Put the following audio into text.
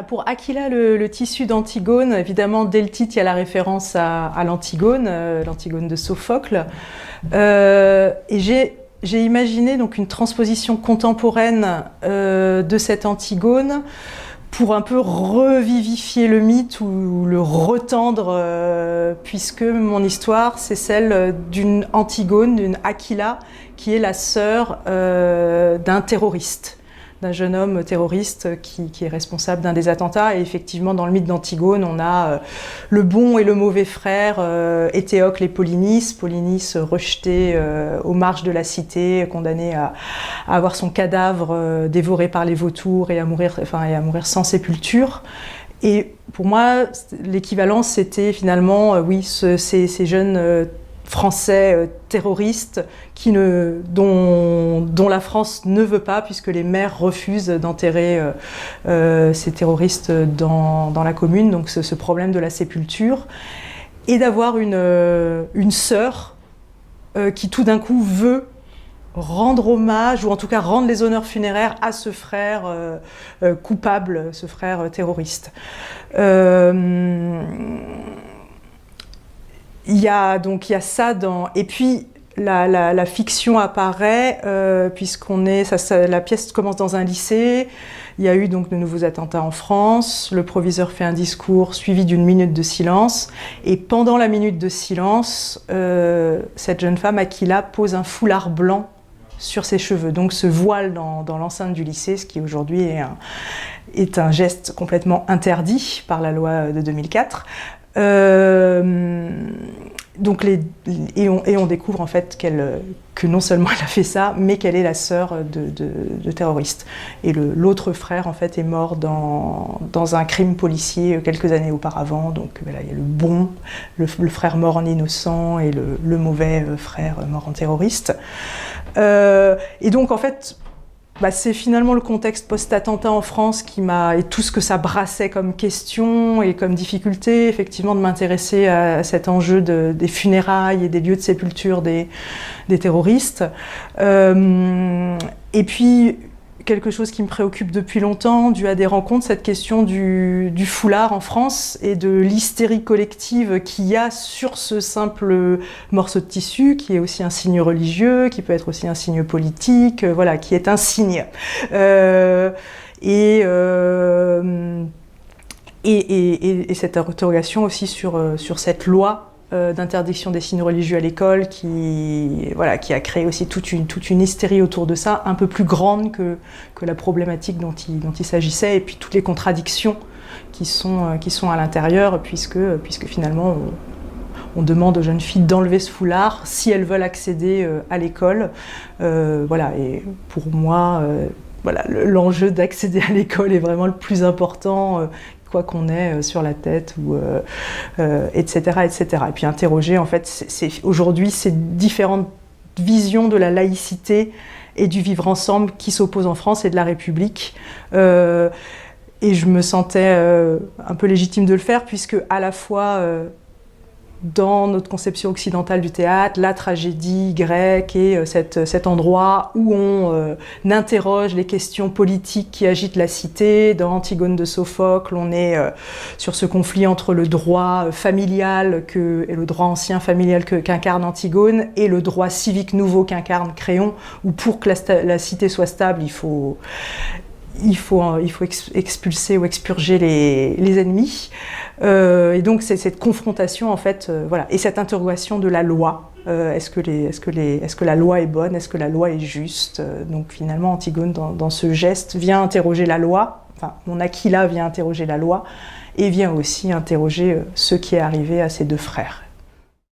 Pour Aquila, le tissu d'Antigone, évidemment, dès le titre, il y a la référence à l'Antigone, l'Antigone de Sophocle. Et j'ai imaginé donc une transposition contemporaine de cette Antigone pour un peu revivifier le mythe ou le retendre, puisque mon histoire, c'est celle d'une Antigone, d'une Aquila, qui est la sœur d'un terroriste, d'un jeune homme terroriste qui est responsable d'un des attentats. Et effectivement, dans le mythe d'Antigone, on a le bon et le mauvais frère, Éthéocle et Polynice. Polynice rejeté aux marges de la cité, condamné à avoir son cadavre dévoré par les vautours et à mourir sans sépulture. Et pour moi, l'équivalence, c'était finalement, ces jeunes français terroristes dont la France ne veut pas, puisque les maires refusent d'enterrer ces terroristes dans la commune, donc ce problème de la sépulture, et d'avoir une sœur qui tout d'un coup veut rendre hommage, ou en tout cas rendre les honneurs funéraires à ce frère coupable, ce frère terroriste. Il y a ça dans... Et puis, la fiction apparaît, la pièce commence dans un lycée. Il y a eu donc de nouveaux attentats en France. Le proviseur fait un discours suivi d'une minute de silence. Et pendant la minute de silence, cette jeune femme, Aquila, pose un foulard blanc sur ses cheveux. Donc se voile dans l'enceinte du lycée, ce qui aujourd'hui est un geste complètement interdit par la loi de 2004. Donc on découvre en fait que non seulement elle a fait ça, mais qu'elle est la sœur de terroristes. Et l'autre frère en fait est mort dans un crime policier quelques années auparavant. Donc voilà, il y a le frère mort en innocent et le mauvais frère mort en terroriste. Et donc en fait, c'est finalement le contexte post-attentat en France et tout ce que ça brassait comme question et comme difficulté, effectivement, de m'intéresser à cet enjeu des funérailles et des lieux de sépulture des terroristes. Et puis, quelque chose qui me préoccupe depuis longtemps, dû à des rencontres, cette question du foulard en France et de l'hystérie collective qu'il y a sur ce simple morceau de tissu, qui est aussi un signe religieux, qui peut être aussi un signe politique, qui est un signe. Et cette interrogation aussi sur cette loi d'interdiction des signes religieux à l'école qui a créé aussi toute une hystérie autour de ça, un peu plus grande que la problématique dont il s'agissait, et puis toutes les contradictions qui sont à l'intérieur, puisque finalement on demande aux jeunes filles d'enlever ce foulard si elles veulent accéder à l'école. Et pour moi, l'enjeu d'accéder à l'école est vraiment le plus important, quoi qu'on ait sur la tête, etc., etc. Et puis interroger, en fait, aujourd'hui, ces différentes visions de la laïcité et du vivre ensemble qui s'opposent en France et de la République. Et je me sentais un peu légitime de le faire, puisque à la fois... dans notre conception occidentale du théâtre, la tragédie grecque et cet endroit où on interroge les questions politiques qui agitent la cité. Dans Antigone de Sophocle, on est sur ce conflit entre le droit familial et le droit ancien familial qu'incarne Antigone et le droit civique nouveau qu'incarne Créon, où pour que la cité soit stable, il faut expulser ou expurger les ennemis. Et donc c'est cette confrontation en fait, et cette interrogation de la loi. Est-ce que la loi est bonne? Est-ce que la loi est juste? Donc finalement Antigone dans ce geste vient interroger la loi. Enfin, mon Aquila vient interroger la loi et vient aussi interroger ce qui est arrivé à ses deux frères.